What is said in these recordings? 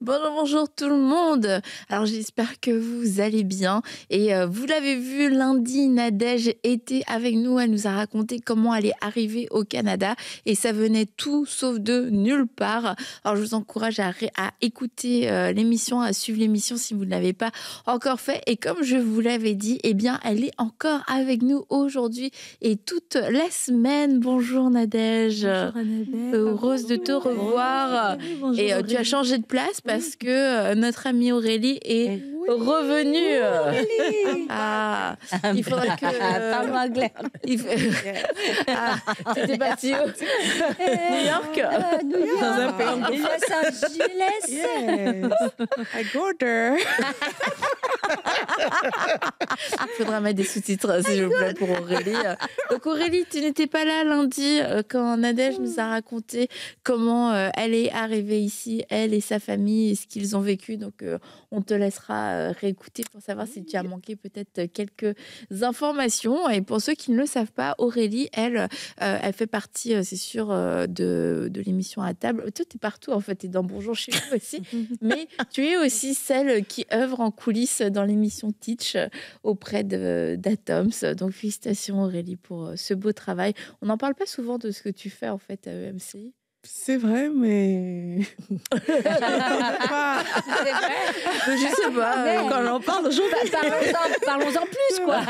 Bonjour, bonjour tout le monde. Alors j'espère que vous allez bien. Et vous l'avez vu, lundi, Nadège était avec nous. Elle nous a raconté comment elle est arrivée au Canada. Et ça venait tout sauf de nulle part. Alors je vous encourage à écouter l'émission, à suivre l'émission si vous ne l'avez pas encore fait. Et comme je vous l'avais dit, eh bien elle est encore avec nous aujourd'hui et toute la semaine. Bonjour Nadège. Bonjour Annabelle. Heureuse de te revoir. Bonjour, Et tu as changé de place parce que notre amie Aurélie est revenue. Ah, il faudrait que... Parle anglais. C'était parti où? New York. New York. Dans un pays Los Angeles. Yes. I go there. Il faudra mettre des sous-titres, s'il vous plaît, pour Aurélie. Donc Aurélie, tu n'étais pas là lundi quand Nadège nous a raconté comment elle est arrivée ici, elle et sa famille, et ce qu'ils ont vécu. Donc on te laissera réécouter pour savoir si tu as manqué peut-être quelques informations. Et pour ceux qui ne le savent pas, Aurélie, elle fait partie, c'est sûr, de l'émission À table. Toi, tu es partout, en fait. Tu es dans Bonjour chez vous aussi. Mais tu es aussi celle qui œuvre en coulisses dans l'émission Teach auprès d'Atoms. Donc, félicitations Aurélie pour ce beau travail. On n'en parle pas souvent de ce que tu fais en fait à EMCI. C'est vrai, mais... C'est vrai. Je sais pas, quand on en parle aujourd'hui. Parlons-en plus, quoi.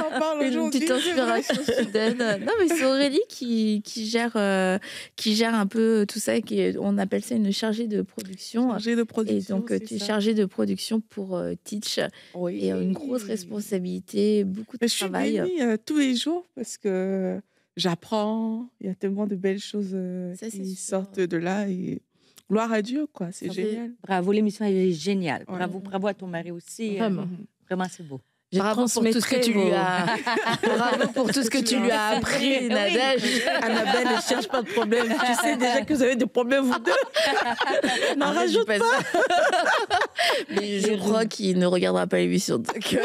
On parle Une petite inspiration soudaine. Non, mais c'est Aurélie qui gère un peu tout ça. On appelle ça une chargée de production. Chargée de production, et donc, tu es chargée de production pour Teach. Oui. Et une grosse responsabilité, beaucoup de travail. Je suis bénie tous les jours parce que j'apprends. Il y a tellement de belles choses qui sortent de là. Et gloire à Dieu, quoi. C'est génial. Bravo, l'émission elle est géniale. Ouais. Bravo à ton mari aussi. Vraiment. Vraiment, c'est beau. Bravo pour tout ce que tu lui as. Bravo pour tout ce que tu lui as appris, Nadège. Annabelle ne cherche pas de problème. Tu sais déjà que vous avez des problèmes, vous deux. N'en rajoute pas. Mais je crois qu'il ne regardera pas l'émission. Donc...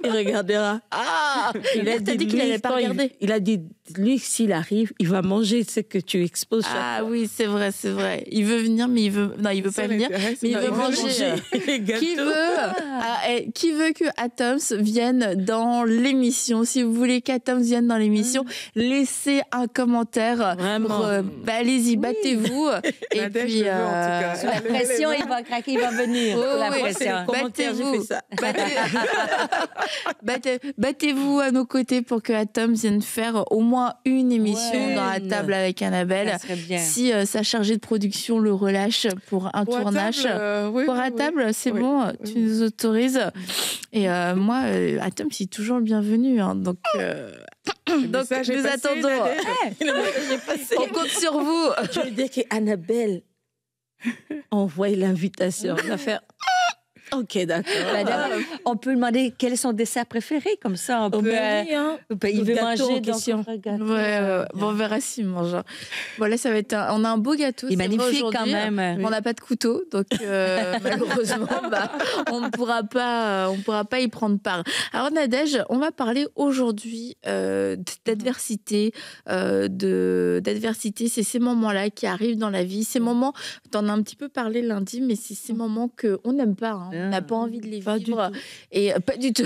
Il regardera. Ah, il a dit qu'il n'allait pas regarder. Il a dit, lui, s'il arrive, il va manger ce que tu exposes chaque Ah fois. oui, c'est vrai, c'est vrai. Il veut venir, mais il veut pas venir. Mais il veut manger. les gâteaux. Qui veut que Atoms vienne dans l'émission? Si vous voulez qu'Atoms vienne dans l'émission, laissez un commentaire. Vraiment. Allez-y, battez-vous. Et Nadège puis, le veut, en tout cas. Sous la pression, il va craquer, il va venir. Oh, Sous la oui, pression. battez-vous. Battez-vous à nos côtés pour que Atoms vienne faire au moins une émission dans la table avec Annabelle. Ça serait bien. Si sa chargée de production le relâche pour un tournage. Pour à table, c'est bon, tu nous autorises. Et moi, Atoms, c'est toujours le bienvenu. Hein, donc, donc nous attendons. On compte sur vous. Je veux dire qu'Annabelle envoie l'invitation. On va faire... Ok, d'accord. Madame, on peut demander quel est son dessert préféré, comme ça on peut. Il veut manger, donc on fera gâteau. Bon, on verra s'il mange. Bon, là, ça va être on a un beau gâteau. Il est magnifique quand même. On n'a pas de couteau, donc malheureusement, on ne pourra pas y prendre part. Alors, Nadège, on va parler aujourd'hui d'adversité. D'adversité, c'est ces moments-là qui arrivent dans la vie. Ces moments, tu en as un petit peu parlé lundi, mais c'est ces moments qu'on n'aime pas. Hein. On n'a pas envie de les vivre. Et pas du tout.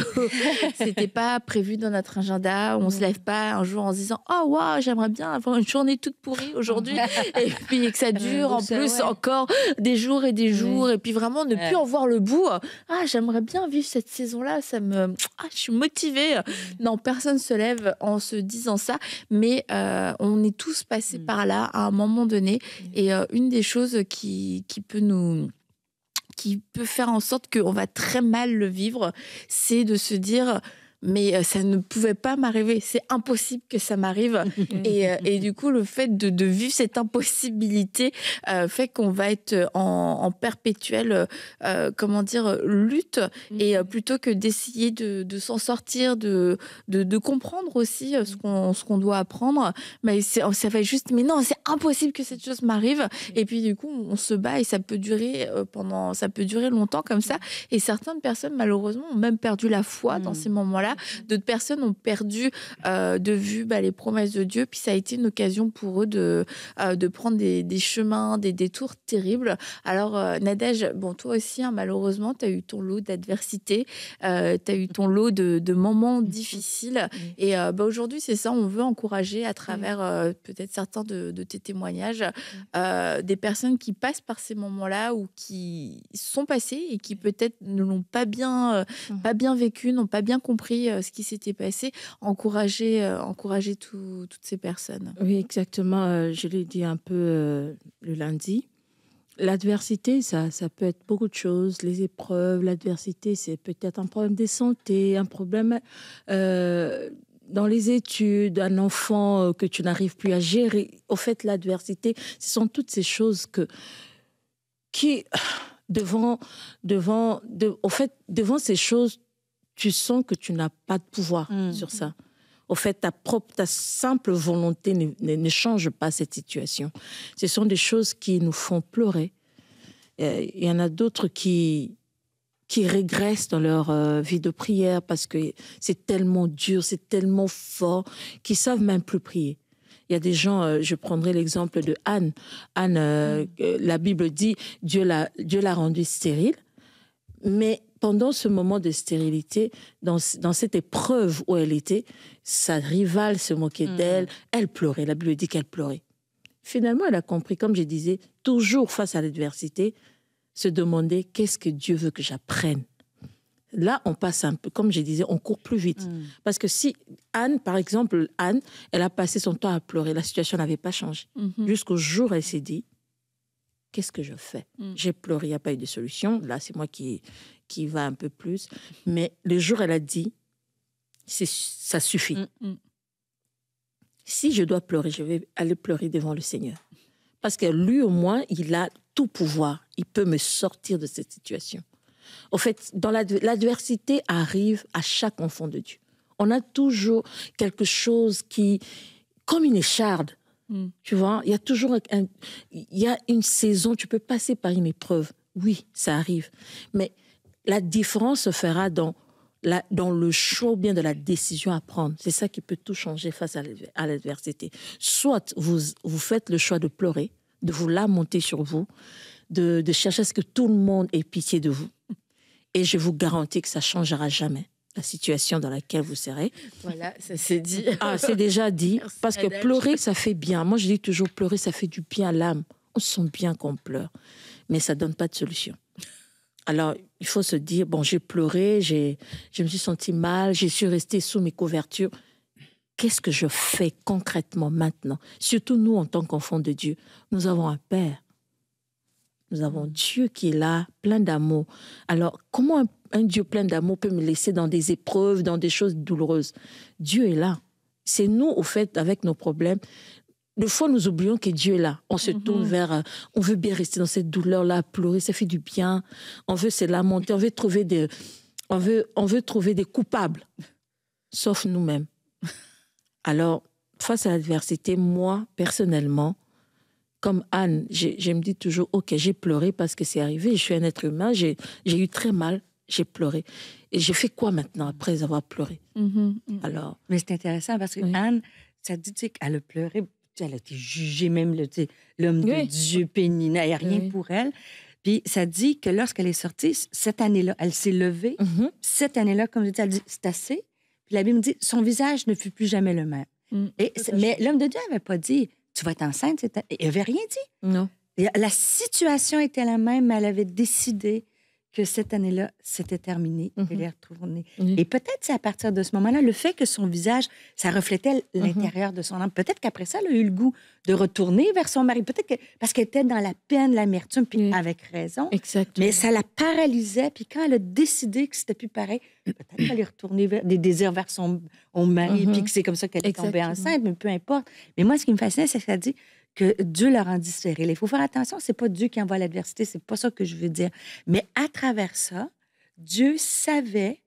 C'était pas prévu dans notre agenda. On se lève pas un jour en se disant « Oh, waouh, j'aimerais bien avoir une journée toute pourrie aujourd'hui. » Et puis que ça dure en plus encore des jours et des jours. Et puis vraiment ne plus en voir le bout. Ah, j'aimerais bien vivre cette saison-là. Je suis motivée. Non, personne se lève en se disant ça. Mais on est tous passés par là à un moment donné. Et une des choses qui peut faire en sorte qu'on va très mal le vivre, c'est de se dire mais ça ne pouvait pas m'arriver, c'est impossible que ça m'arrive. Et du coup, le fait de vivre cette impossibilité fait qu'on va être en perpétuelle lutte. Et plutôt que d'essayer de s'en sortir, de comprendre aussi ce qu'on doit apprendre, mais ça va juste, mais non, c'est impossible que cette chose m'arrive. Et puis du coup, on se bat et ça peut durer longtemps comme ça. Et certaines personnes, malheureusement, ont même perdu la foi dans ces moments-là. moment-là. D'autres personnes ont perdu de vue les promesses de Dieu, puis ça a été une occasion pour eux de prendre des chemins, des détours terribles. Alors, Nadège, bon, toi aussi, hein, malheureusement, tu as eu ton lot d'adversité, tu as eu ton lot de moments difficiles. Et aujourd'hui, c'est ça, on veut encourager à travers peut-être certains de tes témoignages, des personnes qui passent par ces moments-là ou qui sont passées et qui peut-être ne l'ont pas bien vécu, n'ont pas bien compris ce qui s'était passé, encourager toutes ces personnes. Oui, exactement. Je l'ai dit un peu le lundi. L'adversité, ça peut être beaucoup de choses. Les épreuves, l'adversité, c'est peut-être un problème de santé, un problème dans les études, un enfant que tu n'arrives plus à gérer. Au fait, l'adversité, ce sont toutes ces choses qui, devant ces choses, tu sens que tu n'as pas de pouvoir sur ça. Au fait, ta simple volonté ne change pas cette situation. Ce sont des choses qui nous font pleurer. Il y en a d'autres qui régressent dans leur vie de prière parce que c'est tellement dur, c'est tellement fort qu'ils ne savent même plus prier. Il y a des gens, je prendrai l'exemple de Anne. Anne, la Bible dit, Dieu l'a rendue stérile, mais pendant ce moment de stérilité, dans cette épreuve où elle était, sa rivale se moquait d'elle, elle pleurait. La Bible dit qu'elle pleurait. Finalement, elle a compris, comme je disais, toujours face à l'adversité, se demander qu'est-ce que Dieu veut que j'apprenne. Là, on passe un peu, comme je disais, on court plus vite. Parce que si Anne, par exemple, elle a passé son temps à pleurer, la situation n'avait pas changé. Jusqu'au jour où elle s'est dit, qu'est-ce que je fais? J'ai pleuré, il n'y a pas eu de solution. Là, c'est moi qui va un peu plus. Mais le jour où elle a dit, ça suffit. Si je dois pleurer, je vais aller pleurer devant le Seigneur. Parce que lui, au moins, il a tout pouvoir. Il peut me sortir de cette situation. Au fait, l'adversité arrive à chaque enfant de Dieu. On a toujours quelque chose comme une écharde. Tu vois, il y a toujours une saison, tu peux passer par une épreuve. Oui, ça arrive. Mais la différence se fera dans le choix ou bien de la décision à prendre. C'est ça qui peut tout changer face à l'adversité. Soit vous faites le choix de pleurer, de vous lamenter sur vous, de chercher à ce que tout le monde ait pitié de vous. Et je vous garantis que ça ne changera jamais la situation dans laquelle vous serez. Voilà, ça c'est dit. C'est déjà dit. Merci, parce que Nadège. Pleurer, ça fait bien. Moi, je dis toujours, pleurer, ça fait du bien à l'âme. On se sent bien qu'on pleure. Mais ça ne donne pas de solution. Alors, il faut se dire, bon, j'ai pleuré, je me suis sentie mal, je suis restée sous mes couvertures. Qu'est-ce que je fais concrètement maintenant? Surtout nous, en tant qu'enfants de Dieu, nous avons un Père. Nous avons Dieu qui est là, plein d'amour. Alors, comment un Dieu plein d'amour peut me laisser dans des épreuves, dans des choses douloureuses? Dieu est là. C'est nous, au fait, avec nos problèmes. Des fois, nous oublions que Dieu est là. On se tourne vers... on veut bien rester dans cette douleur-là, pleurer, ça fait du bien. On veut se lamenter, on veut trouver des coupables, sauf nous-mêmes. Alors, face à l'adversité, moi, personnellement, comme Anne, je me dis toujours, OK, j'ai pleuré parce que c'est arrivé, je suis un être humain, j'ai eu très mal, j'ai pleuré. Et j'ai fait quoi maintenant après avoir pleuré? Alors, mais c'est intéressant parce que Anne, ça dit qu'elle a pleuré, elle a été jugée, même l'homme de Dieu, Pénina, il n'y a rien pour elle. Puis ça dit que lorsqu'elle est sortie, cette année-là, elle s'est levée. Cette année-là, comme je dis, elle dit, c'est assez. Puis la Bible me dit, son visage ne fut plus jamais le même. Mais l'homme de Dieu n'avait pas dit, tu vas être enceinte. Il n'avait rien dit. Non. La situation était la même, mais elle avait décidé que cette année-là, c'était terminé. Elle est retournée. Et peut-être c'est à partir de ce moment-là, le fait que son visage, ça reflétait l'intérieur de son âme. Peut-être qu'après ça, elle a eu le goût de retourner vers son mari. Peut-être que parce qu'elle était dans la peine, l'amertume, puis avec raison. Exactement. Mais ça la paralysait. Puis quand elle a décidé que c'était plus pareil, peut-être qu'elle est retournée vers des désirs vers son mari, puis que c'est comme ça qu'elle est tombée enceinte, mais peu importe. Mais moi, ce qui me fascinait, c'est qu'elle dit que Dieu l'a rendit stérile. Il faut faire attention, c'est pas Dieu qui envoie l'adversité, c'est pas ça que je veux dire. Mais à travers ça, Dieu savait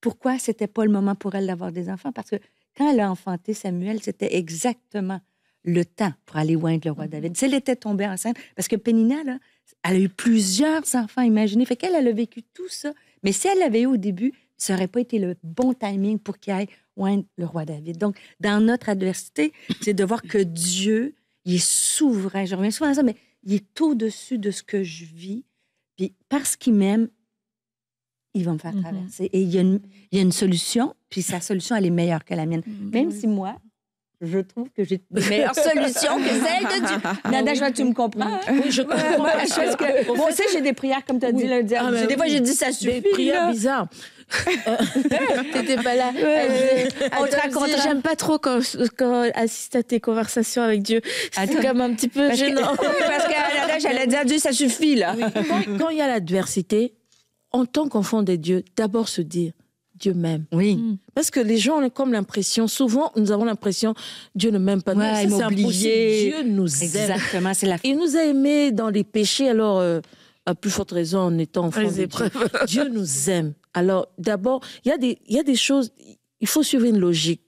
pourquoi c'était pas le moment pour elle d'avoir des enfants. Parce que quand elle a enfanté Samuel, c'était exactement le temps pour aller oindre le roi David. Si elle était tombée enceinte, parce que Pénina, là, elle a eu plusieurs enfants, imaginez. Fait qu'elle a vécu tout ça. Mais si elle l'avait eu au début, ça n'aurait pas été le bon timing pour qu'il aille oindre le roi David. Donc, dans notre adversité, c'est de voir que Dieu, il est souverain. Je reviens souvent à ça, mais il est au-dessus de ce que je vis. Puis, parce qu'il m'aime, il va me faire traverser. Et il y a une solution, puis sa solution, elle est meilleure que la mienne. Même si moi, je trouve que j'ai des meilleures solutions que celles de Dieu. Nada, tu me comprends? Oui, je comprends. Parce que moi aussi, j'ai des prières, comme tu as dit lundi. Des fois, j'ai dit, ça suffit. Des prières bizarres. T'étais pas là. On te raconte. J'aime pas trop quand assiste à tes conversations avec Dieu. C'est comme un petit peu gênant. Parce que Nada, j'allais dire, Dieu, ça suffit, là. Quand il y a l'adversité, en tant qu'enfant de Dieu, d'abord se dire, Dieu m'aime. Oui. Parce que les gens ont comme l'impression, souvent, nous avons l'impression, Dieu ne m'aime pas. Ouais, c'est impossible. Dieu nous aime. Exactement, c'est la... Il nous a aimés dans les péchés, alors, à plus forte raison, en étant enfant de Dieu. Dieu nous aime. Alors, d'abord, il y a des choses, il faut suivre une logique.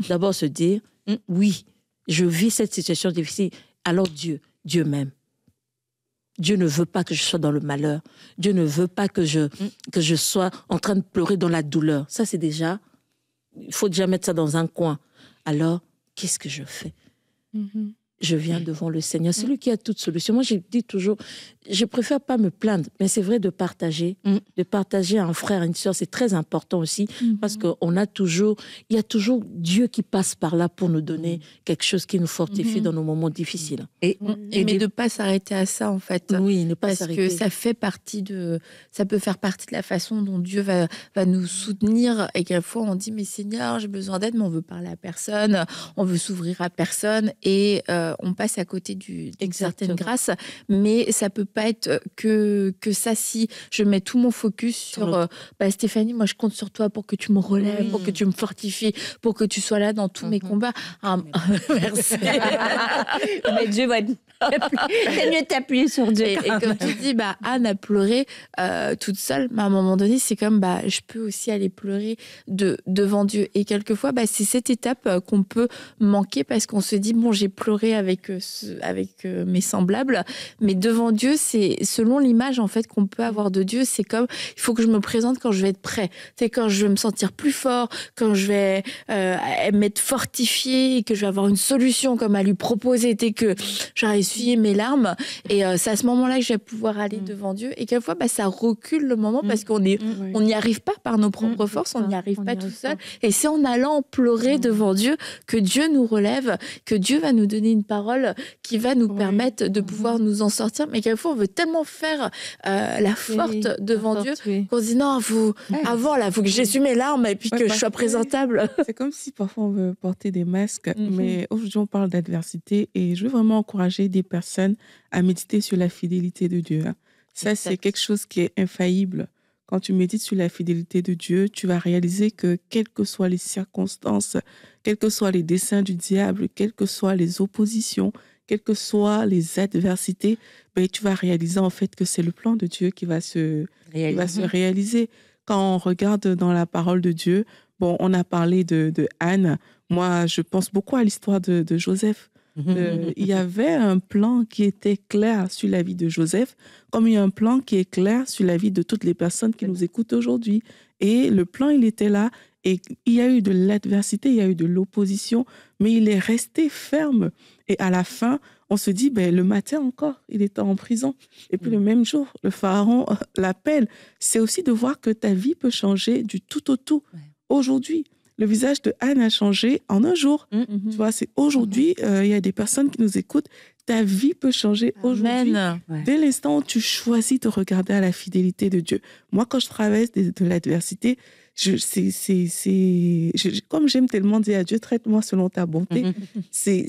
D'abord, se dire, oui, je vis cette situation difficile, alors Dieu m'aime. Dieu ne veut pas que je sois dans le malheur. Dieu ne veut pas que je sois en train de pleurer dans la douleur. Ça, c'est déjà... Il faut déjà mettre ça dans un coin. Alors, qu'est-ce que je fais? Je viens devant le Seigneur. C'est lui qui a toute solution. Moi, je dis toujours, je préfère pas me plaindre, mais c'est vrai de partager à un frère, une sœur, c'est très important aussi, parce qu'il y a toujours Dieu qui passe par là pour nous donner quelque chose qui nous fortifie dans nos moments difficiles. Mais de ne pas s'arrêter à ça, en fait. Oui, ne pas s'arrêter. Parce que ça peut faire partie de la façon dont Dieu va nous soutenir, et quelquefois on dit, mais Seigneur, j'ai besoin d'aide, mais on veut parler à personne, on veut s'ouvrir à personne, et on passe à côté d'une certaine grâce, mais ça peut pas être que ça. Si je mets tout mon focus sur Stéphanie, moi je compte sur toi pour que tu me relèves, pour que tu me fortifies, pour que tu sois là dans tous mes combats. Merci. Mais Dieu va être... C'est mieux de t'appuyer sur Dieu. Et comme tu dis, Anne a pleuré toute seule, mais à un moment donné, c'est comme je peux aussi aller pleurer devant Dieu. Et quelquefois, c'est cette étape qu'on peut manquer parce qu'on se dit, bon, j'ai pleuré avec mes semblables, mais devant Dieu, c'est selon l'image en fait qu'on peut avoir de Dieu, c'est comme il faut que je me présente quand je vais être prêt, c'est quand je vais me sentir plus fort, quand je vais m'être fortifié et que je vais avoir une solution comme à lui proposer, dès que j'aurai essuyé mes larmes, et c'est à ce moment-là que je vais pouvoir aller devant Dieu. Et quelquefois ça recule le moment parce qu'on n'y arrive pas par nos propres forces, on n'y arrive pas tout seul, et c'est en allant pleurer devant Dieu que Dieu nous relève, que Dieu va nous donner une parole qui va nous permettre de pouvoir nous en sortir. Mais quelquefois on veut tellement faire la forte devant Dieu qu'on se dit non, avant là, faut que j'essuie mes larmes et puis que je sois présentable. C'est comme si parfois on veut porter des masques, mais aujourd'hui on parle d'adversité, et je veux vraiment encourager des personnes à méditer sur la fidélité de Dieu. Ça, c'est quelque chose qui est infaillible. Quand tu médites sur la fidélité de Dieu, tu vas réaliser que quelles que soient les circonstances, quels que soient les desseins du diable, quelles que soient les oppositions, quelles que soient les adversités, tu vas réaliser en fait que c'est le plan de Dieu qui va se réaliser. Quand on regarde dans la parole de Dieu, on a parlé de Anne. Moi, je pense beaucoup à l'histoire de Joseph. Il y avait un plan qui était clair sur la vie de Joseph, comme il y a un plan qui est clair sur la vie de toutes les personnes qui nous écoutent aujourd'hui. Et le plan, il était là. Et il y a eu de l'adversité, il y a eu de l'opposition, mais il est resté ferme. Et à la fin, on se dit, le matin encore, il était en prison. Et puis le même jour, le pharaon l'appelle. C'est aussi de voir que ta vie peut changer du tout au tout. Aujourd'hui, le visage de Anne a changé en un jour. Tu vois, c'est aujourd'hui, il y a des personnes qui nous écoutent. Ta vie peut changer aujourd'hui. Dès l'instant où tu choisis de regarder à la fidélité de Dieu. Moi, quand je traverse de l'adversité, comme j'aime tellement dire à Dieu, traite-moi selon ta bonté. C'est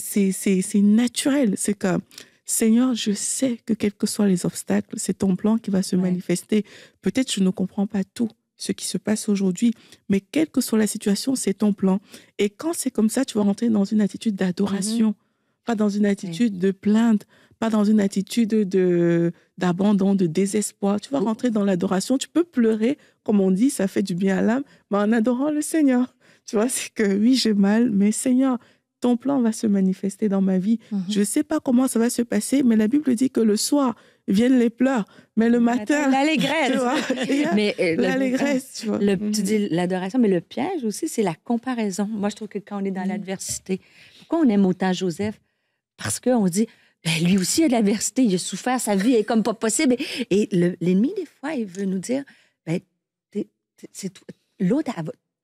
naturel. C'est comme, Seigneur, je sais que quels que soient les obstacles, c'est ton plan qui va se manifester. Peut-être je ne comprends pas tout ce qui se passe aujourd'hui, mais quelle que soit la situation, c'est ton plan. Et quand c'est comme ça, tu vas rentrer dans une attitude d'adoration, pas dans une attitude de plainte, pas dans une attitude d'abandon, de désespoir. Tu vas rentrer dans l'adoration, tu peux pleurer, comme on dit, ça fait du bien à l'âme, mais en adorant le Seigneur. Tu vois, c'est que oui, j'ai mal, mais Seigneur, ton plan va se manifester dans ma vie. Je ne sais pas comment ça va se passer, mais la Bible dit que le soir, viennent les pleurs, mais le matin... L'allégresse. Tu vois, l'allégresse, tu vois. Tu dis l'adoration, mais le piège aussi, c'est la comparaison. Moi, je trouve que quand on est dans l'adversité, pourquoi on aime autant Joseph? Parce qu'on dit, lui aussi a de l'adversité, il a souffert, sa vie est comme pas possible. Et l'ennemi, des fois, il veut nous dire, l'autre,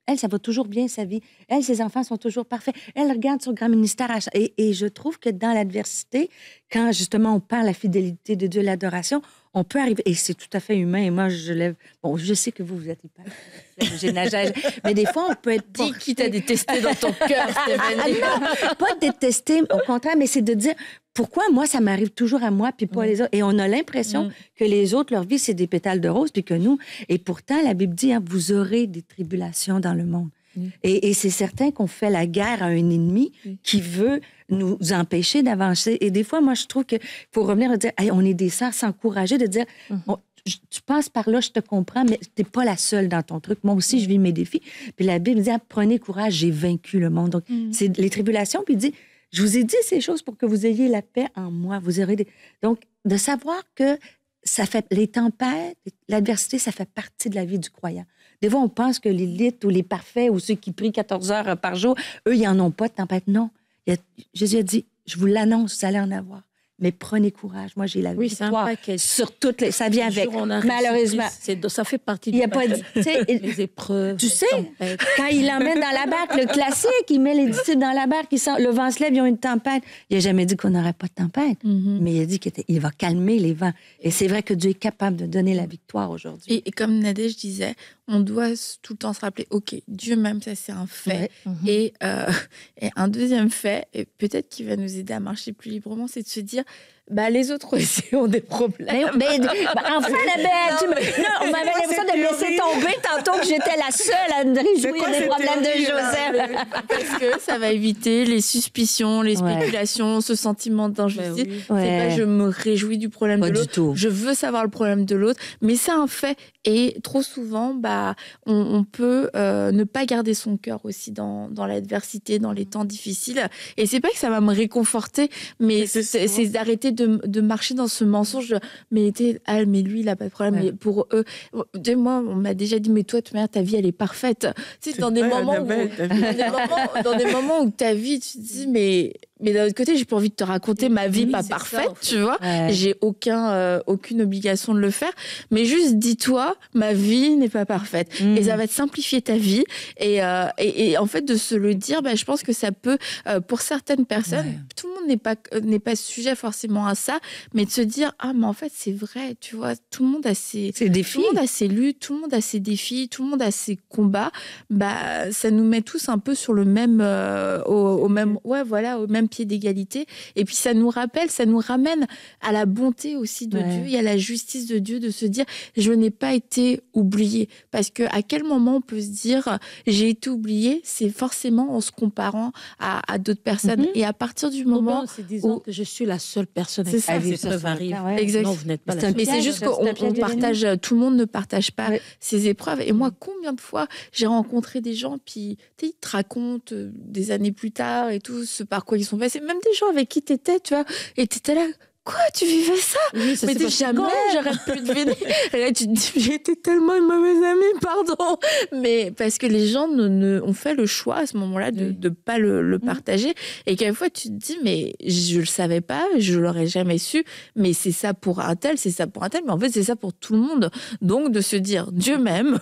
elle, ça va toujours bien, sa vie. Elle, ses enfants sont toujours parfaits. Elle regarde son grand ministère. Et je trouve que dans l'adversité, quand justement on parle la fidélité de Dieu, l'adoration, on peut arriver, et c'est tout à fait humain, et moi, je sais que vous êtes hyper, mais des fois, on peut être porté. Qui t'a détesté dans ton cœur, Stéphanie? Non, pas détester, au contraire, mais c'est de dire, pourquoi moi, ça m'arrive toujours à moi, puis pas les autres? Et on a l'impression que les autres, leur vie, c'est des pétales de rose, puis que nous, et pourtant, la Bible dit, vous aurez des tribulations dans le monde. Et c'est certain qu'on fait la guerre à un ennemi qui veut nous empêcher d'avancer. Et des fois, moi, je trouve qu'il faut revenir et dire, hey, on est des sœurs, s'encourager, de dire, tu passes par là, je te comprends, mais tu n'es pas la seule dans ton truc. Moi aussi, je vis mes défis. Puis la Bible dit, prenez courage, j'ai vaincu le monde. Donc, c'est les tribulations. Puis il dit, je vous ai dit ces choses pour que vous ayez la paix en moi. Vous aurez Donc, de savoir que ça fait les tempêtes, l'adversité, ça fait partie de la vie du croyant. Des fois, on pense que l'élite ou les parfaits ou ceux qui prient 14 heures par jour, eux, ils n'en ont pas de tempête. Non. Jésus a dit, je vous l'annonce, vous allez en avoir. Mais prenez courage. Moi, j'ai la victoire sur toutes les... Ça vient avec, malheureusement. Ça fait partie des les épreuves. Tu sais, quand il l'emmène dans la barque, le classique, il met les disciples dans la barque, le vent se lève, ils ont une tempête. Il n'a jamais dit qu'on n'aurait pas de tempête, mais il a dit qu'il va calmer les vents. Et c'est vrai que Dieu est capable de donner la victoire aujourd'hui. Et comme Nadège disait, on doit tout le temps se rappeler, OK, Dieu même, ça c'est un fait. Et un deuxième fait, et peut-être qui va nous aider à marcher plus librement, c'est de se dire, les autres aussi ont des problèmes. Enfin, la belle, on m'avait l'impression de me laisser tomber tantôt que j'étais la seule à me réjouir des problèmes de Joseph. Parce que ça va éviter les suspicions, les spéculations, ce sentiment d'injustice. C'est pas je me réjouis du problème de l'autre. Je veux savoir le problème de l'autre, mais c'est un fait. Et trop souvent, on peut ne pas garder son cœur aussi dans l'adversité, dans les temps difficiles. Et c'est pas que ça va me réconforter, mais c'est d'arrêter de marcher dans ce mensonge. Mais lui, il n'a pas de problème. Mais pour eux, moi, on m'a déjà dit, mais toi, ta vie, elle est parfaite. Tu sais, dans des moments où ta vie, tu te dis, mais d'un autre côté, j'ai pas envie de te raconter ma vie pas parfaite, tu vois. J'ai aucune obligation de le faire. Mais juste dis-toi, ma vie n'est pas parfaite. Et ça va te simplifier ta vie. Et en fait, de se le dire, je pense que ça peut, pour certaines personnes, tout le monde n'est pas sujet forcément à ça, mais de se dire, mais en fait, c'est vrai, tu vois, tout le monde a ses défis. Tout le monde a ses luttes, tout le monde a ses défis, tout le monde a ses combats. Ça nous met tous un peu sur le même, au même pied d'égalité. Et puis ça nous ramène à la bonté aussi de Dieu et à la justice de Dieu, de se dire, je n'ai pas été oubliée. Parce que à quel moment on peut se dire, j'ai été oubliée, c'est forcément en se comparant à d'autres personnes. Et à partir du moment où que je suis la seule personne à qui ces épreuves arrivent. Exact. Non, vous n'êtes pas la seule. Mais c'est juste qu'on partage, tout le monde ne partage pas ces épreuves. Et moi, combien de fois j'ai rencontré des gens, puis ils te racontent des années plus tard et tout, ce par quoi ils sont passés. Même des gens avec qui tu étais, tu vois, et tu étais là. Quoi, tu vivais ça? Mais jamais j'aurais pu deviner. Et là, tu te dis, j'étais tellement une mauvaise amie, pardon. Mais parce que les gens ont fait le choix à ce moment-là de ne pas le partager. Et quelquefois, tu te dis, mais je ne le savais pas, je ne l'aurais jamais su. Mais c'est ça pour un tel, c'est ça pour un tel. Mais en fait, c'est ça pour tout le monde. Donc, de se dire, Dieu m'aime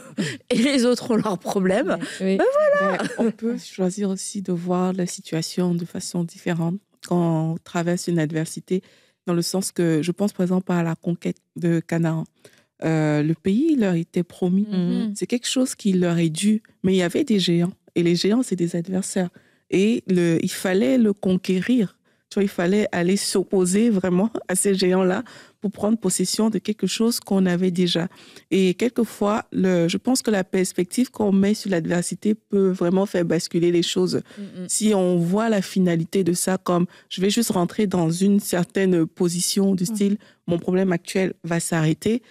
et les autres ont leurs problèmes. Voilà. On peut choisir aussi de voir la situation de façon différente quand on traverse une adversité. Dans le sens que je pense par exemple à la conquête de Canaan. Le pays leur était promis. C'est quelque chose qui leur est dû. Mais il y avait des géants. Et les géants, c'est des adversaires. Et il fallait le conquérir. Tu vois, il fallait aller s'opposer vraiment à ces géants-là pour prendre possession de quelque chose qu'on avait déjà. Et quelquefois, je pense que la perspective qu'on met sur l'adversité peut vraiment faire basculer les choses. Si on voit la finalité de ça comme je vais juste rentrer dans une certaine position du style mon problème actuel va s'arrêter,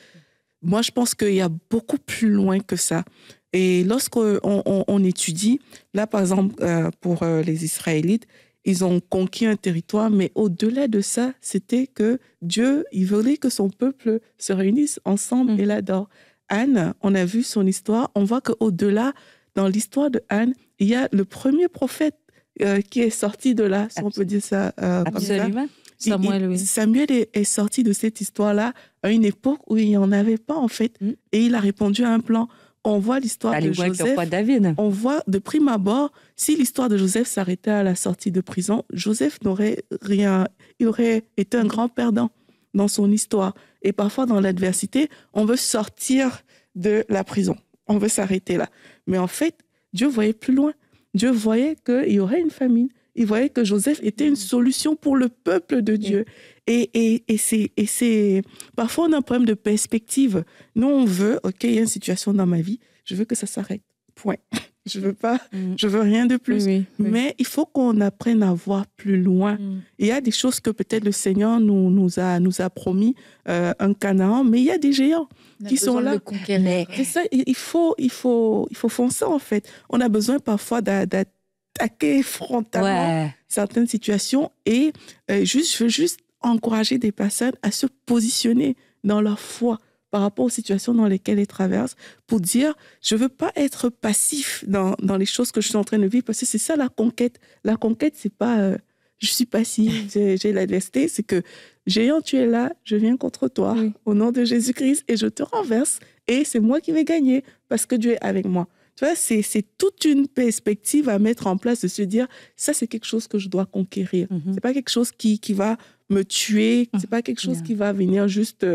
moi je pense qu'il y a beaucoup plus loin que ça. Et lorsqu'on étudie, là par exemple pour les Israélites, ils ont conquis un territoire, mais au-delà de ça, c'était que Dieu, il voulait que son peuple se réunisse ensemble et l'adore. Anne, on a vu son histoire, on voit qu'au-delà, dans l'histoire de Anne, il y a le premier prophète qui est sorti de là, si on peut dire ça comme ça. Samuel, oui. Samuel est sorti de cette histoire-là à une époque où il n'y en avait pas, en fait. Et il a répondu à un plan. On voit l'histoire de Joseph. Le roi David. On voit de prime abord, si l'histoire de Joseph s'arrêtait à la sortie de prison, Joseph n'aurait rien. Il aurait été un grand perdant dans son histoire. Et parfois, dans l'adversité, on veut sortir de la prison. On veut s'arrêter là. Mais en fait, Dieu voyait plus loin. Dieu voyait qu'il y aurait une famine. Il voyait que Joseph était une solution pour le peuple de Dieu. Et c'est... Parfois, on a un problème de perspective. Nous, on veut, OK, il y a une situation dans ma vie, je veux que ça s'arrête. Point. Je veux rien de plus. Mais il faut qu'on apprenne à voir plus loin. Il y a des choses que peut-être le Seigneur nous a promis, un Canaan, mais il y a des géants qui sont là. C'est ça, il faut foncer, en fait. On a besoin parfois d'attaquer frontalement certaines situations et je veux juste encourager des personnes à se positionner dans leur foi par rapport aux situations dans lesquelles elles traversent pour dire, je ne veux pas être passif dans les choses que je suis en train de vivre parce que c'est ça la conquête. La conquête, c'est pas je suis passif, j'ai l'adversité, c'est que géant, tu es là, je viens contre toi au nom de Jésus-Christ et je te renverse et c'est moi qui vais gagner parce que Dieu est avec moi. Tu vois, c'est toute une perspective à mettre en place de se dire, ça, c'est quelque chose que je dois conquérir. C'est pas quelque chose qui va me tuer, c'est pas quelque chose qui va venir juste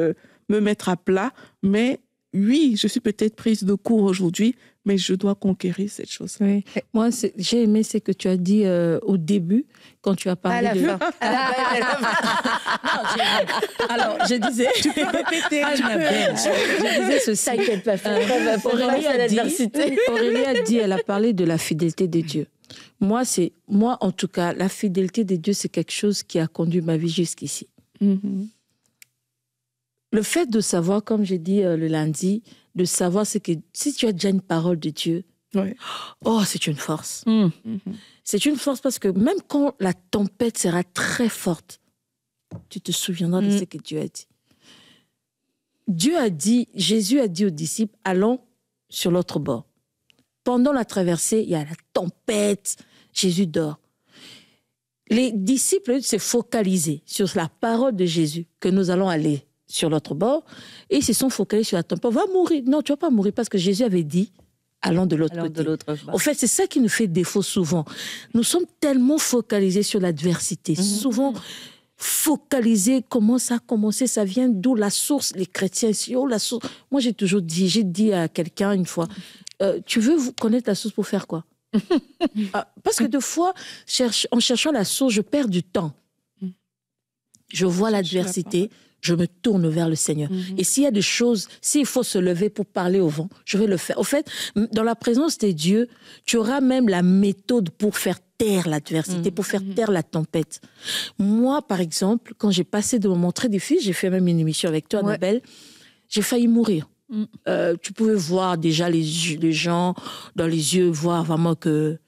me mettre à plat, mais oui, je suis peut-être prise de court aujourd'hui, mais je dois conquérir cette chose. Oui. Moi, j'ai aimé ce que tu as dit au début, quand tu as parlé de... Alors, je disais... Tu peux répéter. Je disais ceci. T'inquiète pas, Aurélie a dit, elle a parlé de la fidélité de Dieu. Moi, en tout cas, la fidélité de Dieu, c'est quelque chose qui a conduit ma vie jusqu'ici. Le fait de savoir, comme j'ai dit le lundi, de savoir c'est que si tu as déjà une parole de Dieu, c'est une force. C'est une force parce que même quand la tempête sera très forte, tu te souviendras de ce que Dieu a dit. Jésus a dit aux disciples, allons sur l'autre bord. Pendant la traversée, il y a la tempête, Jésus dort. Les disciples se focalisés sur la parole de Jésus, que nous allons aller sur l'autre bord, et ils se sont focalisés sur la tempête. Va mourir. Non, tu ne vas pas mourir parce que Jésus avait dit, allons de l'autre côté. En fait, c'est ça qui nous fait défaut souvent. Nous sommes tellement focalisés sur l'adversité, souvent focalisés, comment ça a commencé, ça vient d'où la source, les chrétiens, la source. Moi, j'ai dit à quelqu'un une fois, tu veux connaître la source pour faire quoi? Parce que des fois, en cherchant la source, je perds du temps. Je vois l'adversité, je me tourne vers le Seigneur. Et s'il y a des choses, s'il faut se lever pour parler au vent, je vais le faire. Au fait, dans la présence de Dieu, tu auras même la méthode pour faire taire l'adversité, pour faire taire la tempête. Moi, par exemple, quand j'ai passé de moments très difficiles, j'ai fait même une émission avec toi, Annabelle, j'ai failli mourir. Tu pouvais voir déjà les gens dans les yeux, voir vraiment que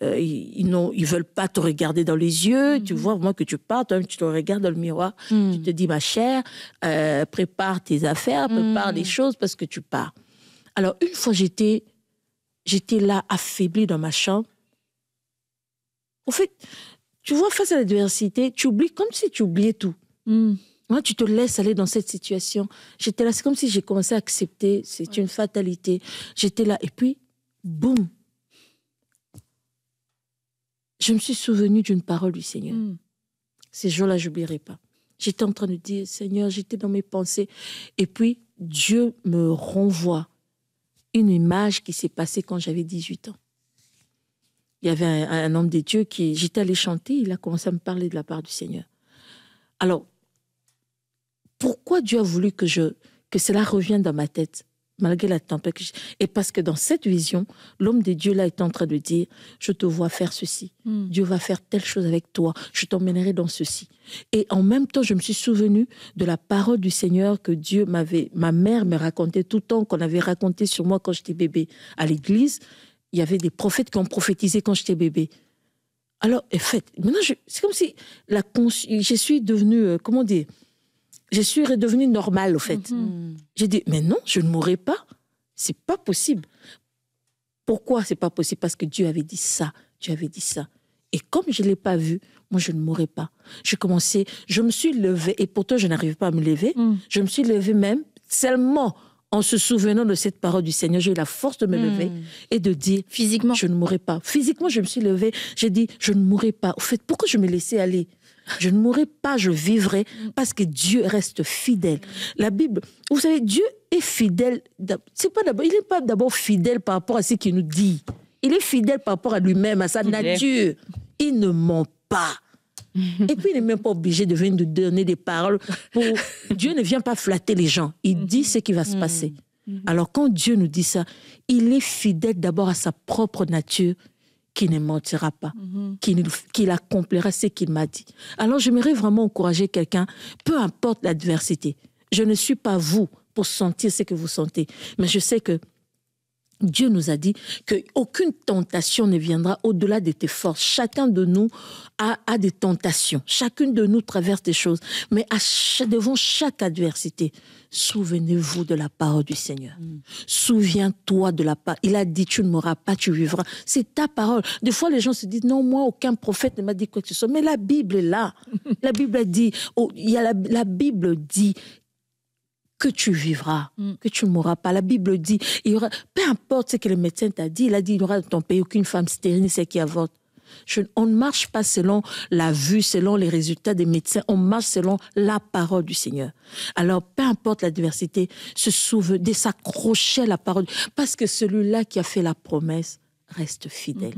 ils veulent pas te regarder dans les yeux. Tu vois vraiment que tu pars, toi-même tu te regardes dans le miroir, tu te dis ma chère, prépare tes affaires, prépare les choses parce que tu pars. Alors une fois j'étais là affaiblie dans ma chambre. En fait, tu vois, face à l'adversité, tu oublies comme si tu oubliais tout. Moi, tu te laisses aller dans cette situation. J'étais là, c'est comme si j'ai commencé à accepter, c'est une fatalité. J'étais là, et puis, boum. Je me suis souvenue d'une parole du Seigneur. Ces jours-là, je n'oublierai pas. J'étais en train de dire, Seigneur, j'étais dans mes pensées. Et puis, Dieu me renvoie une image qui s'est passée quand j'avais 18 ans. Il y avait un homme de Dieu j'étais allée chanter, il a commencé à me parler de la part du Seigneur. Alors, pourquoi Dieu a voulu que cela revienne dans ma tête, malgré la tempête? Et parce que dans cette vision, l'homme de Dieu là est en train de dire, je te vois faire ceci. Dieu va faire telle chose avec toi. Je t'emmènerai dans ceci. Et en même temps, je me suis souvenue de la parole du Seigneur que ma mère me racontait tout le temps, qu'on avait raconté sur moi quand j'étais bébé. À l'église, il y avait des prophètes qui ont prophétisé quand j'étais bébé. Alors, en fait, maintenant, c'est comme si je suis devenue, je suis redevenue normale, au fait. J'ai dit, mais non, je ne mourrai pas. C'est pas possible. Pourquoi c'est pas possible? Parce que Dieu avait dit ça, Dieu avait dit ça. Et comme je ne l'ai pas vu, moi, je ne mourrai pas. Je me suis levée, et pourtant, je n'arrivais pas à me lever. Je me suis levée même seulement en se souvenant de cette parole du Seigneur. J'ai eu la force de me lever et de dire, physiquement, je ne mourrai pas. Physiquement, je me suis levée, j'ai dit, je ne mourrai pas. Au fait, pourquoi je me laissais aller? Je ne mourrai pas, je vivrai, parce que Dieu reste fidèle. La Bible, vous savez, Dieu est fidèle. Il n'est pas d'abord fidèle par rapport à ce qu'il nous dit. Il est fidèle par rapport à lui-même, à sa nature. Il ne ment pas. Et puis, il n'est même pas obligé de venir nous donner des paroles. Dieu ne vient pas flatter les gens. Il dit ce qui va se passer. Alors, quand Dieu nous dit ça, il est fidèle d'abord à sa propre nature, qui ne mentira pas, qu'il accomplira ce qu'il m'a dit. Alors, j'aimerais vraiment encourager quelqu'un, peu importe l'adversité. Je ne suis pas vous pour sentir ce que vous sentez, mais je sais que Dieu nous a dit qu'aucune tentation ne viendra au-delà de tes forces. Chacun de nous a des tentations. Chacune de nous traverse des choses. Mais devant chaque adversité, souvenez-vous de la parole du Seigneur. Souviens-toi de la parole. Il a dit, tu ne mourras pas, tu vivras. C'est ta parole. Des fois, les gens se disent, non, moi, aucun prophète ne m'a dit quoi que ce soit. Mais la Bible est là. La Bible a dit, la Bible dit que tu vivras, que tu ne mourras pas. La Bible dit, peu importe ce que le médecin t'a dit, il a dit, il n'y aura dans ton pays aucune femme stérile, c'est qui avorte. On ne marche pas selon la vue, selon les résultats des médecins, on marche selon la parole du Seigneur. Alors, peu importe l'adversité, se souvenir de s'accrocher à la parole, parce que celui-là qui a fait la promesse reste fidèle.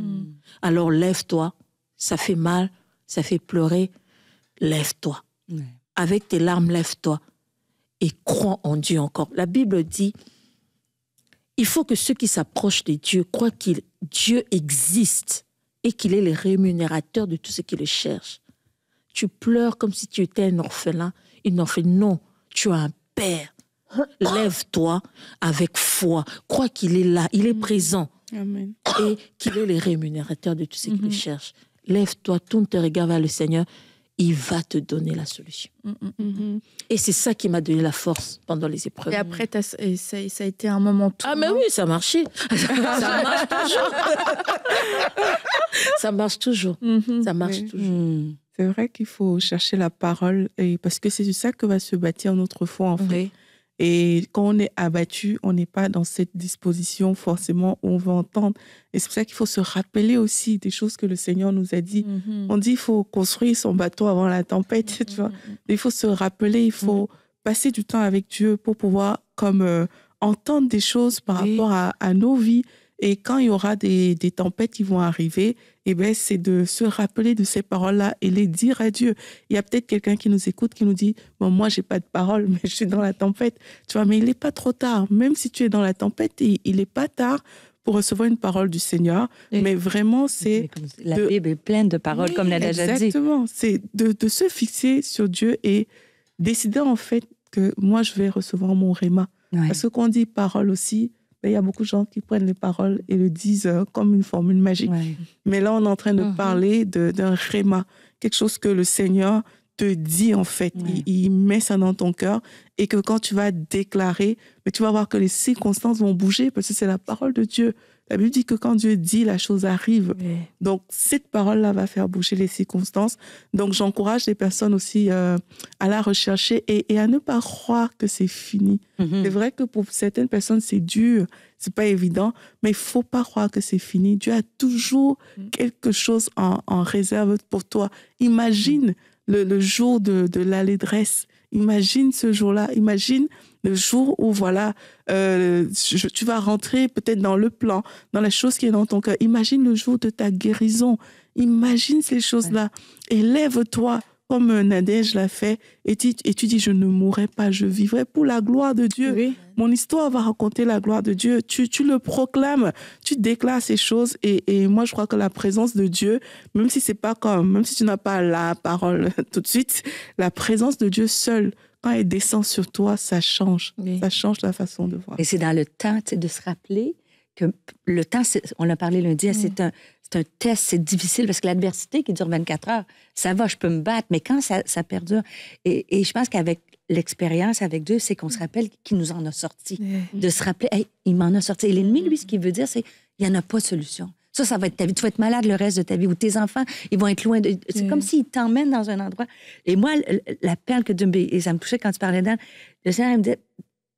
Alors, lève-toi, ça fait mal, ça fait pleurer, lève-toi. Avec tes larmes, lève-toi. Et crois en Dieu encore. La Bible dit, il faut que ceux qui s'approchent de Dieu croient que Dieu existe et qu'il est le rémunérateur de tout ce qui le cherche. Tu pleures comme si tu étais un orphelin, une orpheline. Non, tu as un Père. Lève-toi avec foi. Crois qu'il est là, il est présent. Amen. Et qu'il est le rémunérateur de tout ce qui le cherche. Lève-toi, tourne tes regards vers le Seigneur. Il va te donner la solution. Et c'est ça qui m'a donné la force pendant les épreuves. Et après, ça a été un moment tout. Ah, mais oui, ça marchait. Ça marche toujours. Ça marche toujours. Ça marche toujours. C'est vrai qu'il faut chercher la parole, parce que c'est sur ça que va se bâtir notre foi, en fait. Oui. Et quand on est abattu, on n'est pas dans cette disposition forcément où on veut entendre. Et c'est pour ça qu'il faut se rappeler aussi des choses que le Seigneur nous a dit. On dit qu'il faut construire son bateau avant la tempête, tu vois. Il faut se rappeler, il faut passer du temps avec Dieu pour pouvoir entendre des choses par rapport à nos vies. Et quand il y aura des tempêtes qui vont arriver, eh ben, c'est de se rappeler de ces paroles-là et les dire à Dieu. Il y a peut-être quelqu'un qui nous écoute, qui nous dit « Bon, moi, j'ai pas de parole, mais je suis dans la tempête. » Tu vois, mais il n'est pas trop tard. Même si tu es dans la tempête, il n'est pas tard pour recevoir une parole du Seigneur. Mais vraiment, c'est... La Bible est pleine de paroles, comme l'a déjà dit. Exactement. C'est de se fixer sur Dieu et décider, en fait, que moi, je vais recevoir mon réma. Parce que quand on dit parole aussi... Il y a beaucoup de gens qui prennent les paroles et le disent comme une formule magique. Mais là, on est en train de parler d'un réma, quelque chose que le Seigneur te dit, en fait. Il met ça dans ton cœur et que quand tu vas déclarer, mais tu vas voir que les circonstances vont bouger parce que c'est la parole de Dieu. La Bible dit que quand Dieu dit, la chose arrive. Donc, cette parole-là va faire bouger les circonstances. Donc, j'encourage les personnes aussi à la rechercher et à ne pas croire que c'est fini. C'est vrai que pour certaines personnes, c'est dur, c'est pas évident, mais il faut pas croire que c'est fini. Dieu a toujours quelque chose en réserve pour toi. Imagine le jour de l'allégresse. Imagine ce jour-là. Imagine le jour où, voilà, tu vas rentrer peut-être dans le plan, dans la chose qui est dans ton cœur. Imagine le jour de ta guérison. Imagine ces choses-là. Et lève-toi, comme Nadège l'a fait, et tu dis, je ne mourrai pas, je vivrai pour la gloire de Dieu. Mon histoire va raconter la gloire de Dieu. Tu le proclames, tu déclares ces choses. Et moi, je crois que la présence de Dieu, même si tu n'as pas la parole tout de suite, la présence de Dieu seule, quand elle descend sur toi, ça change. Ça change la façon de voir. Et c'est dans le temps de se rappeler que le temps, on l'a parlé lundi, c'est un test, c'est difficile parce que l'adversité qui dure 24 heures, ça va, je peux me battre, mais quand ça perdure, et je pense qu'avec l'expérience avec Dieu, c'est qu'on se rappelle qu'il nous en a sorti. De se rappeler, hey, il m'en a sorti. Et l'ennemi, lui, ce qu'il veut dire, c'est qu'il n'y en a pas de solution. Ça va être ta vie. Tu vas être malade le reste de ta vie, ou tes enfants, ils vont être loin de... C'est comme s'ils t'emmènent dans un endroit. Et moi, la perle que Dieu me... Et ça me touchait quand tu parlais d'Anne. Le Seigneur, il me disait,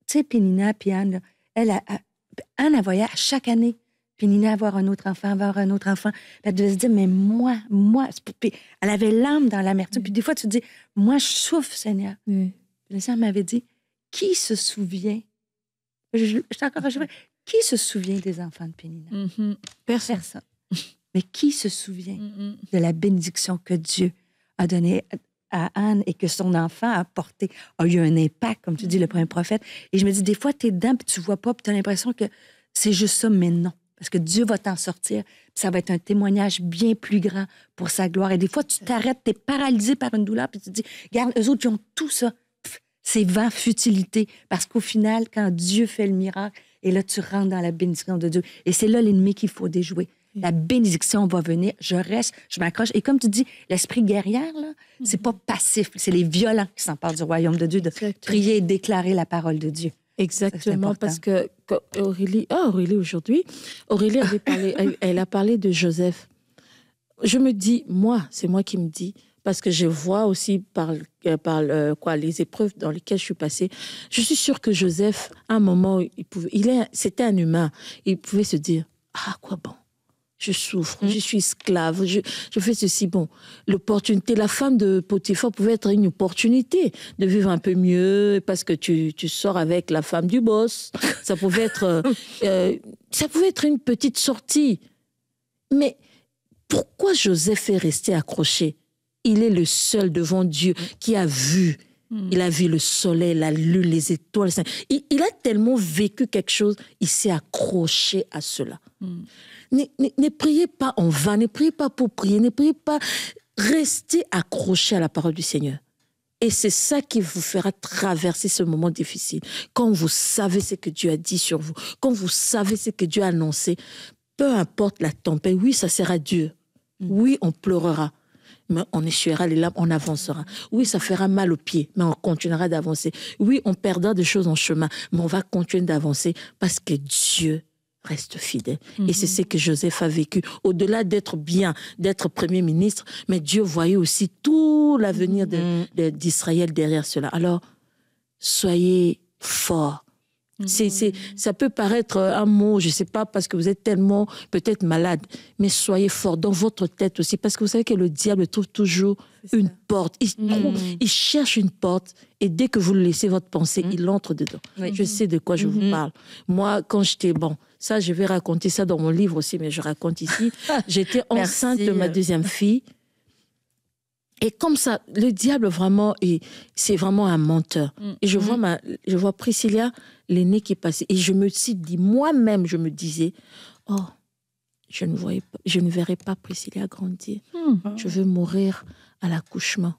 tu sais, Pénina puis Anne, là, Anne, elle voyait à chaque année Pénina avoir un autre enfant, avoir un autre enfant. Elle devait se dire, mais moi... Puis elle avait l'âme dans l'amertume. Puis des fois, tu te dis, moi, je souffre, Seigneur. Le Seigneur m'avait dit, qui se souvient? Je qui se souvient des enfants de Pénina? Personne. Mais qui se souvient de la bénédiction que Dieu a donnée à Anne et que son enfant a porté, a eu un impact, comme tu dis, le premier prophète. Et je me dis, des fois, tu es dedans, puis tu vois pas, puis tu as l'impression que c'est juste ça, mais non. Parce que Dieu va t'en sortir, puis ça va être un témoignage bien plus grand pour sa gloire. Et des fois, tu t'arrêtes, tu es paralysé par une douleur, puis tu te dis, regarde, eux autres, ils ont tout ça. C'est vain, futilité. Parce qu'au final, quand Dieu fait le miracle, et là, tu rentres dans la bénédiction de Dieu. Et c'est là l'ennemi qu'il faut déjouer. La bénédiction va venir. Je reste, je m'accroche. Et comme tu dis, l'esprit guerrière, là, c'est pas passif. C'est les violents qui s'emparent du royaume de Dieu, de prier et déclarer la parole de Dieu. Exactement, parce que Aurélie aujourd'hui, Aurélie avait parlé, elle a parlé de Joseph. Je me dis, c'est moi qui me dis, parce que je vois aussi par les épreuves dans lesquelles je suis passée, je suis sûre que Joseph, à un moment, c'était un humain. Il pouvait se dire, quoi bon? Je souffre, je suis esclave, je fais ceci. Bon, l'opportunité, la femme de Potiphar pouvait être une opportunité de vivre un peu mieux parce que tu sors avec la femme du boss. Ça pouvait être une petite sortie. Mais pourquoi Joseph est resté accroché? Il est le seul devant Dieu qui a vu. Il a vu le soleil, la lune, les étoiles. Il a tellement vécu quelque chose, il s'est accroché à cela. Ne priez pas en vain, ne priez pas pour prier, ne priez pas. Restez accrochés à la parole du Seigneur. Et c'est ça qui vous fera traverser ce moment difficile. Quand vous savez ce que Dieu a dit sur vous, quand vous savez ce que Dieu a annoncé, peu importe la tempête, oui, ça sera dur. Oui, on pleurera. Mais on essuiera les larmes, on avancera. Oui, ça fera mal aux pieds, mais on continuera d'avancer. Oui, on perdra des choses en chemin, mais on va continuer d'avancer parce que Dieu reste fidèle. Et c'est ce que Joseph a vécu. Au-delà d'être bien, d'être premier ministre, mais Dieu voyait aussi tout l'avenir d'Israël derrière cela. Alors, soyez forts. Ça peut paraître un mot, je ne sais pas, parce que vous êtes tellement peut-être malade, mais soyez fort dans votre tête aussi, parce que vous savez que le diable trouve toujours une porte. Il cherche une porte, et dès que vous le laissez votre pensée, il entre dedans. Je sais de quoi je vous parle. Moi, quand j'étais... ça, je vais raconter ça dans mon livre aussi, mais je raconte ici. J'étais enceinte de ma deuxième fille. Et comme ça, le diable vraiment, c'est vraiment un menteur. Et je vois Priscilla, l'aînée qui est passée. Et je me suis dit, moi-même, je me disais, je ne verrai pas Priscilla grandir. Je veux mourir à l'accouchement.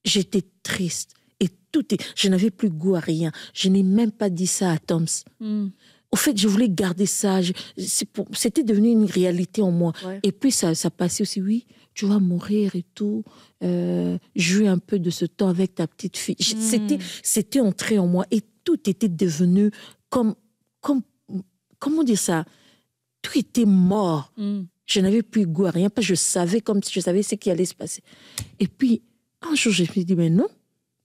J'étais triste. Et je n'avais plus goût à rien. Je n'ai même pas dit ça à Toms. Au fait, je voulais garder ça. C'était devenu une réalité en moi. Ouais. Et puis, ça passait aussi, oui, tu vas mourir et tout. Jouer un peu de ce temps avec ta petite fille. C'était entré en moi. Et tout était devenu comme comment dire ça? Tout était mort. Je n'avais plus goût à rien. Parce que je savais ce qui allait se passer. Et puis, un jour, je me suis dit, mais non.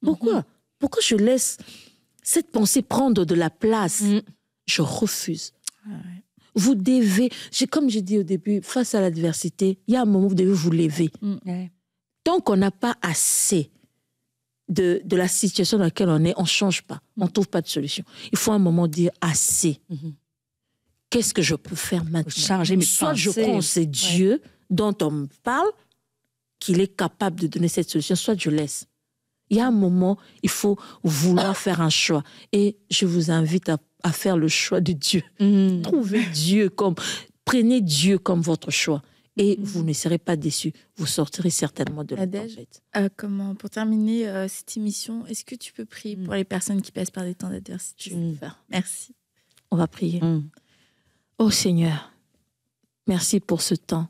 Pourquoi? Pourquoi je laisse cette pensée prendre de la place? Je refuse. Vous devez, comme j'ai dit au début, face à l'adversité, il y a un moment où vous devez vous lever. Tant qu'on n'a pas assez de la situation dans laquelle on est, on ne change pas. On ne trouve pas de solution. Il faut un moment dire assez. Qu'est-ce que je peux faire maintenant? Changer mes Soit pensées. je crois en ce Dieu dont on me parle, qu'il est capable de donner cette solution, soit je laisse. Il y a un moment, il faut vouloir faire un choix. Et je vous invite à faire le choix de Dieu. Trouvez Dieu prenez Dieu comme votre choix. Et vous ne serez pas déçus. Vous sortirez certainement de la tempête. Pour terminer cette émission, est-ce que tu peux prier pour les personnes qui passent par des temps d'adversité? Je vais le faire. Merci. On va prier. Oh Seigneur, merci pour ce temps.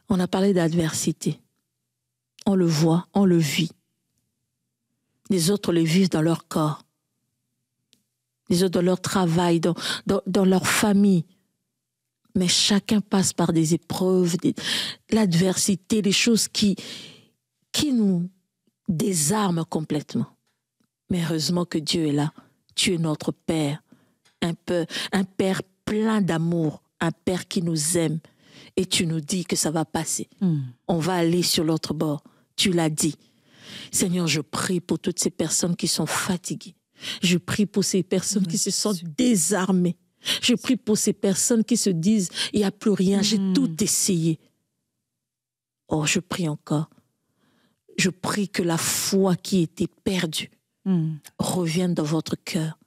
On a parlé d'adversité. On le voit, on le vit. Les autres le vivent dans leur corps. Les autres dans leur travail, dans leur famille. Mais chacun passe par des épreuves, l'adversité, des choses qui nous désarment complètement. Mais heureusement que Dieu est là. Tu es notre Père. Un Père plein d'amour. Un Père qui nous aime. Et tu nous dis que ça va passer. On va aller sur l'autre bord. Tu l'as dit. Seigneur, je prie pour toutes ces personnes qui sont fatiguées. Je prie pour ces personnes qui se sentent désarmées. Je prie pour ces personnes qui se disent, il n'y a plus rien, j'ai tout essayé. Oh, je prie encore. Je prie que la foi qui était perdue revienne dans votre cœur,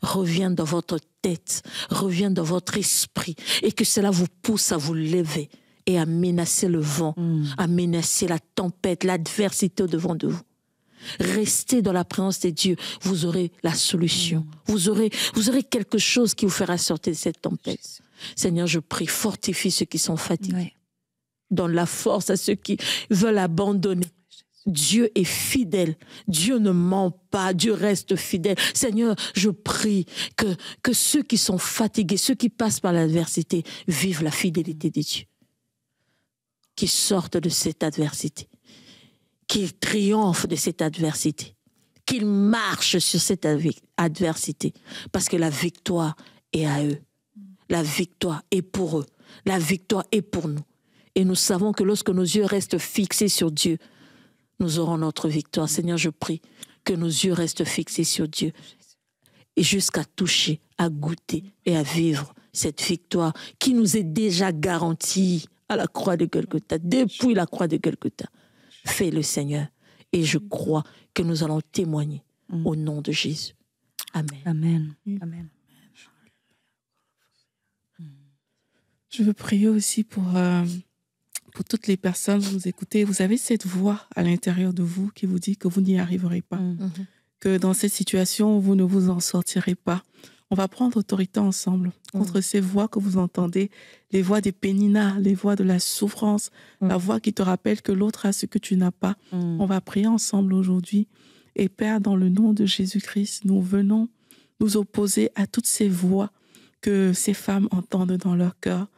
revienne dans votre tête, revienne dans votre esprit, et que cela vous pousse à vous lever et à menacer le vent, à menacer la tempête, l'adversité au-devant de vous. Restez dans la présence de Dieu, vous aurez la solution. Vous aurez quelque chose qui vous fera sortir de cette tempête. Seigneur, je prie, fortifie ceux qui sont fatigués. Donne la force à ceux qui veulent abandonner. Dieu est fidèle. Dieu ne ment pas. Dieu reste fidèle. Seigneur, je prie que ceux qui sont fatigués, ceux qui passent par l'adversité, vivent la fidélité de Dieu. Qu'ils sortent de cette adversité. Qu'ils triomphent de cette adversité. Qu'ils marchent sur cette adversité. Parce que la victoire est à eux. La victoire est pour eux. La victoire est pour nous. Et nous savons que lorsque nos yeux restent fixés sur Dieu, nous aurons notre victoire. Seigneur, je prie que nos yeux restent fixés sur Dieu et jusqu'à toucher, à goûter et à vivre cette victoire qui nous est déjà garantie à la croix de Golgotha, depuis la croix de Golgotha. Fais-le, Seigneur, et je crois que nous allons témoigner au nom de Jésus. Amen. Amen. Amen. Je veux prier aussi pour toutes les personnes qui nous écoutez. Vous avez cette voix à l'intérieur de vous qui vous dit que vous n'y arriverez pas, que dans cette situation, vous ne vous en sortirez pas. On va prendre autorité ensemble contre ces voix que vous entendez, les voix des péninas, les voix de la souffrance, la voix qui te rappelle que l'autre a ce que tu n'as pas. On va prier ensemble aujourd'hui. Et Père, dans le nom de Jésus-Christ, nous venons nous opposer à toutes ces voix que ces femmes entendent dans leur cœur.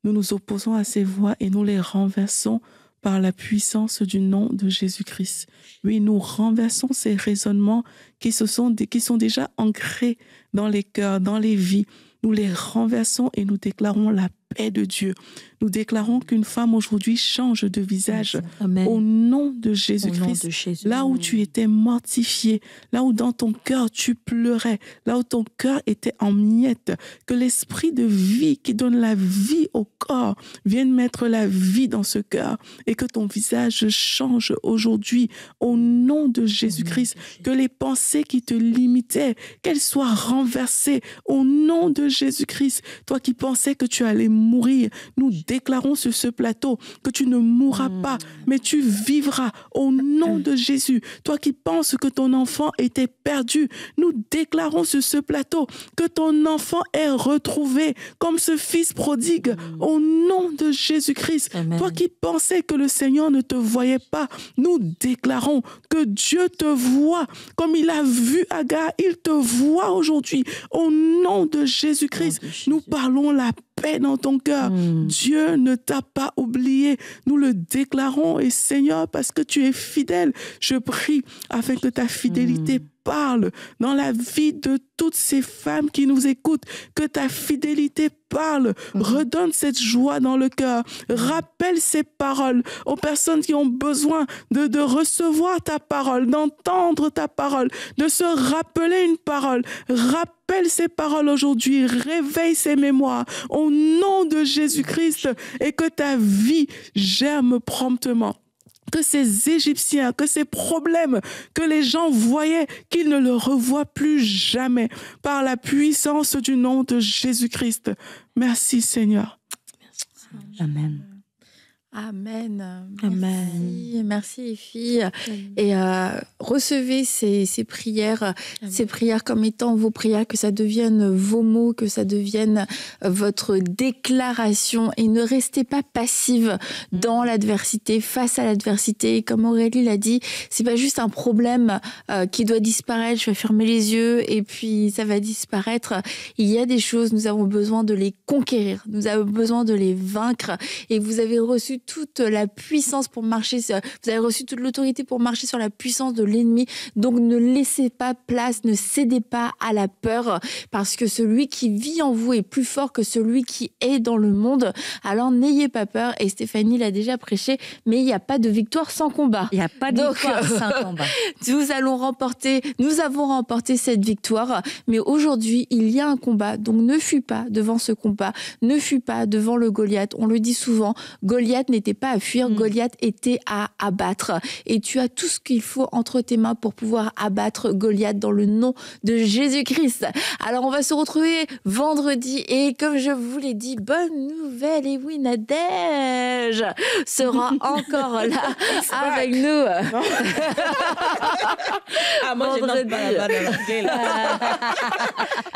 Nous nous opposons à ces voix et nous les renversons par la puissance du nom de Jésus-Christ. Oui, nous renversons ces raisonnements qui sont déjà ancrés dans les cœurs, dans les vies. Nous les renversons et nous déclarons la paix de Dieu. Nous déclarons qu'une femme aujourd'hui change de visage. Amen. Au nom de Jésus-Christ. Là où tu étais mortifié, là où dans ton cœur tu pleurais, là où ton cœur était en miettes, que l'esprit de vie qui donne la vie au corps vienne mettre la vie dans ce cœur et que ton visage change aujourd'hui au nom de Jésus-Christ. Que les pensées qui te limitaient, qu'elles soient renversées au nom de Jésus-Christ. Toi qui pensais que tu allais mourir, nous déclarons sur ce plateau que tu ne mourras pas, mais tu vivras au nom de Jésus. Toi qui penses que ton enfant était perdu, nous déclarons sur ce plateau que ton enfant est retrouvé comme ce fils prodigue au nom de Jésus-Christ. Amen. Toi qui pensais que le Seigneur ne te voyait pas, nous déclarons que Dieu te voit comme il a vu Agar, il te voit aujourd'hui au nom de Jésus-Christ. Nous parlons la paix dans ton cœur. Dieu ne t'a pas oublié. Nous le déclarons et Seigneur, parce que tu es fidèle, je prie afin que ta fidélité parle dans la vie de toutes ces femmes qui nous écoutent, que ta fidélité parle, redonne cette joie dans le cœur, rappelle ces paroles aux personnes qui ont besoin de recevoir ta parole, d'entendre ta parole, de se rappeler une parole. Rappelle ces paroles aujourd'hui, réveille ces mémoires au nom de Jésus-Christ et que ta vie germe promptement. Que ces Égyptiens, que ces problèmes que les gens voyaient, qu'ils ne le revoient plus jamais par la puissance du nom de Jésus-Christ. Merci Seigneur. Amen. Amen. Amen. Merci les filles. Et recevez ces prières, ces prières comme étant vos prières, que ça devienne vos mots, que ça devienne votre déclaration. Et ne restez pas passive dans l'adversité, face à l'adversité. Et comme Aurélie l'a dit, c'est pas juste un problème qui doit disparaître. Je vais fermer les yeux et puis ça va disparaître. Il y a des choses, nous avons besoin de les conquérir. Nous avons besoin de les vaincre. Et vous avez reçu toute la puissance pour marcher, vous avez reçu toute l'autorité pour marcher sur la puissance de l'ennemi. Donc ne laissez pas place, ne cédez pas à la peur, parce que celui qui vit en vous est plus fort que celui qui est dans le monde. Alors n'ayez pas peur. Et Stéphanie l'a déjà prêché, mais il n'y a pas de victoire sans combat. Il n'y a pas de victoire sans combat. Nous avons remporté cette victoire, mais aujourd'hui, il y a un combat. Donc ne fuis pas devant ce combat, ne fuis pas devant le Goliath. On le dit souvent, Goliath n'était pas à fuir, Goliath était à abattre. Et tu as tout ce qu'il faut entre tes mains pour pouvoir abattre Goliath dans le nom de Jésus-Christ. Alors on va se retrouver vendredi et comme je vous l'ai dit, bonne nouvelle. Et oui, Nadège sera encore là avec nous. Moi, vendredi.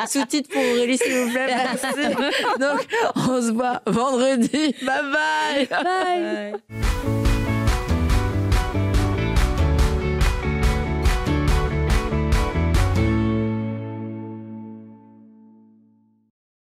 Sous-titre pour Aurélie, s'il vous plaît. Merci. Donc on se voit vendredi. Bye bye. Bye.